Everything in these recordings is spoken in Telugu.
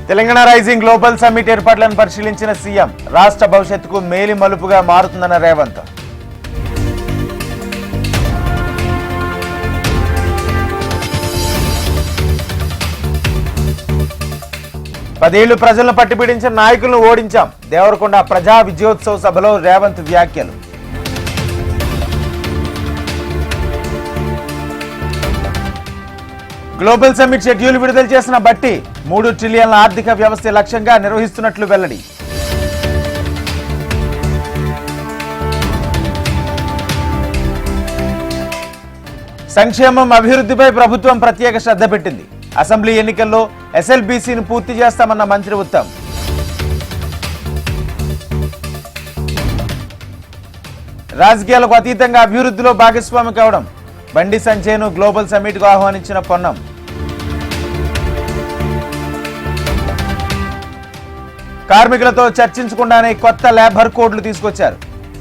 తెలంగాణ రైజింగ్ గ్లోబల్ సమ్మిట్ ఏర్పాట్లను పరిశీలించిన సీఎం రాష్ట్ర భవిష్యత్తుకు మేలి మలుపుగా మారుతుందన్న రేవంత్. పదేళ్లు ప్రజలను పట్టిపీడించిన నాయకులను ఓడించాం. దేవరకొండ ప్రజా విజయోత్సవ సభలో రేవంత్ వ్యాఖ్యలు. గ్లోబల్ సమ్మిట్ షెడ్యూల్ విడుదల చేసిన బట్టి 3 ట్రిలియన్ల ఆర్థిక వ్యవస్థ లక్ష్యంగా నిర్వహిస్తున్నట్లు వెల్లడి. సంక్షేమం అభివృద్ధిపై ప్రభుత్వం ప్రత్యేక శ్రద్ధ పెట్టింది. అసెంబ్లీ ఎన్నికల్లో ఎస్ఎల్బీసీని పూర్తి చేస్తామన్న మంత్రి ఉత్తమ్. రాజకీయాలకు అతీతంగా అభివృద్ధిలో భాగస్వామి కావడం బండి సంజయ్ను గ్లోబల్ సమ్మిట్కు ఆహ్వానించిన పొన్నం. కార్మికులతో చర్చించకుండానే కొత్త లేబర్ కోడ్లు తీసుకొచ్చారు.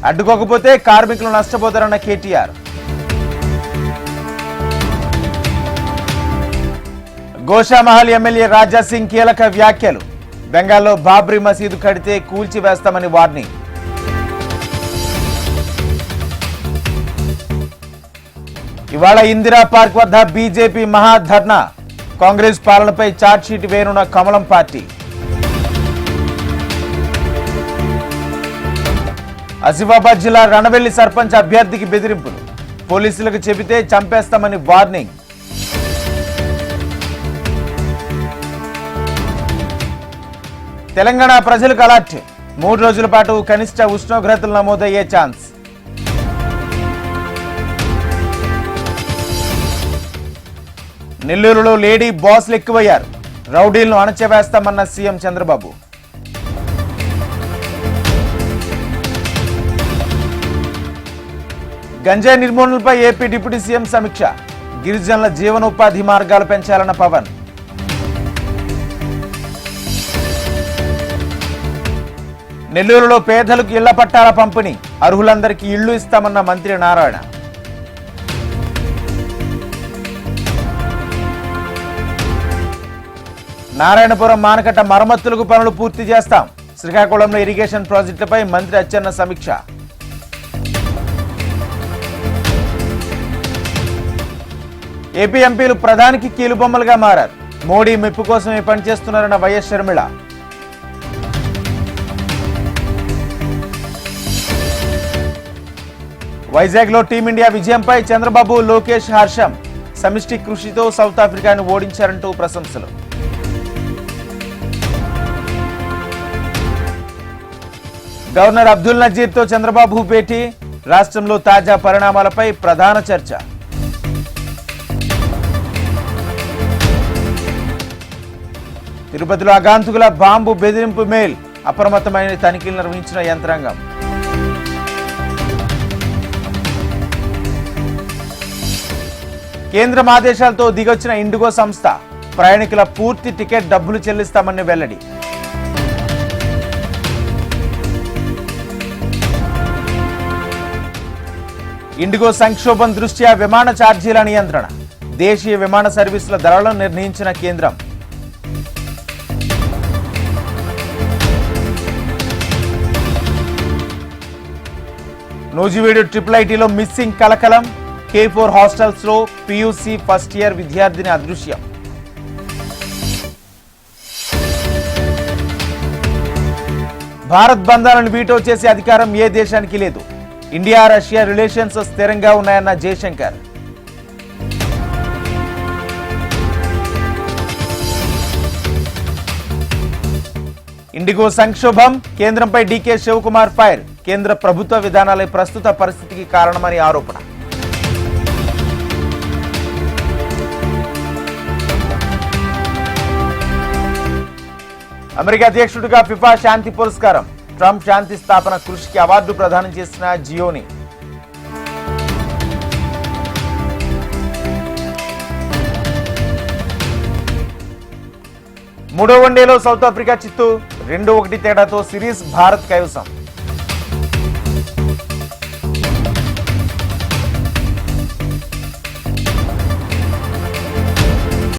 అడ్డుకోకపోతే కార్మికులు నష్టపోతారన్న కేటీఆర్. గోషామహల్ ఎమ్మెల్యే రాజా సింగ్ కీలక వ్యాఖ్యలు. బెంగాల్లో బాబ్రీ మసీదు కడితే కూల్చివేస్తామని వార్నింగ్. ఇవాళ ఇందిరా పార్క్ వద్ద బీజేపీ మహాధర్నా. కాంగ్రెస్ పాలనపై ఛార్జ్షీట్ వేనున్న కమలం పార్టీ. ఆసిఫాబాద్ జిల్లా రణవెల్లి సర్పంచ్ అభ్యర్థికి బెదిరింపులు. పోలీసులకు చెబితే చంపేస్తామని వార్నింగ్. తెలంగాణ ప్రజలకు అలర్ట్. 3 రోజుల పాటు కనిష్ట ఉష్ణోగ్రతలు నమోదయ్యే ఛాన్స్. నెల్లూరులో లేడీ బాస్లు ఎక్కువయ్యారు. రౌడీలను అణచివేస్తామన్న సీఎం చంద్రబాబు. గంజాయి నిర్మూలనపై ఏపీ డిప్యూటీ సీఎం సమీక్ష. గిరిజనుల జీవనోపాధి మార్గాలు పెంచాలన్న పవన్. నెల్లూరులో పేదలకు ఇళ్ల పట్టాల పంపిణీ. అర్హులందరికీ ఇళ్లు ఇస్తామన్న మంత్రి నారాయణ. నారాయణపురం మానకట్ట మరమ్మతులకు పనులు పూర్తి చేస్తాం. శ్రీకాకుళంలో ఇరిగేషన్ ప్రాజెక్టులపై మంత్రి అచ్చెన్న సమీక్ష. ఏపీ ఎంపీలు ప్రధానికి కీలుబొమ్మలుగా మారారు. మోడీ మెప్పు కోసమే పనిచేస్తున్నారన్న వైఎస్ షర్మిళ. వైజాగ్లో టీమిండియా విజయంపై చంద్రబాబు లోకేష్ హర్షం. సమిష్టి కృషితో సౌత్ ఆఫ్రికాను ఓడించారంటూ ప్రశంసలు. గవర్నర్ అబ్దుల్ నజీర్తో చంద్రబాబు భేటీ. రాష్ట్రంలో తాజా పరిణామాలపై ప్రధాన చర్చ. తిరుపతిలో ఆగంతుకుల బాంబు బెదిరింపు మెయిల్. అప్రమత్తమైన తనిఖీలు నిర్వహించిన యంత్రాంగం. కేంద్రం ఆదేశాలతో దిగొచ్చిన ఇండిగో సంస్థ. ప్రయాణికుల పూర్తి టికెట్ డబ్బులు చెల్లిస్తామని వెల్లడి. ఇండిగో సంక్షోభం దృష్ట్యా విమాన ఛార్జీల నియంత్రణ. దేశీయ విమాన సర్వీసుల ధరలను నిర్ణయించిన కేంద్రం. నూజివీడు IIITలో మిస్సింగ్ కలకలం. K4 హాస్టల్స్ లో PUC ఫస్ట్ ఇయర్ విద్యార్థిని అదృశ్యం. భారత్ బంధాలను వీటో చేసే అధికారం ఏ దేశానికి లేదు. ఇండియా రష్యా రిలేషన్స్ స్థిరంగా ఉన్నాయన్న జయశంకర్. ఇండిగో సంక్షోభం. కేంద్రంపై డీకే శివకుమార్ ఫైర్. కేంద్ర ప్రభుత్వ విధానాలే ప్రస్తుత పరిస్థితికి కారణమని ఆరోపణ. అమెరికా అధ్యక్షుడిగా ఫిఫా శాంతి పురస్కారం. ట్రంప్ శాంతి స్థాపన కృషికి అవార్డు ప్రదానం చేసిన జియోని. మూడో వన్డేలో సౌత్ ఆఫ్రికా చిత్తు 2-1 తేడాతో సిరీస్ భారత్ కైవసం.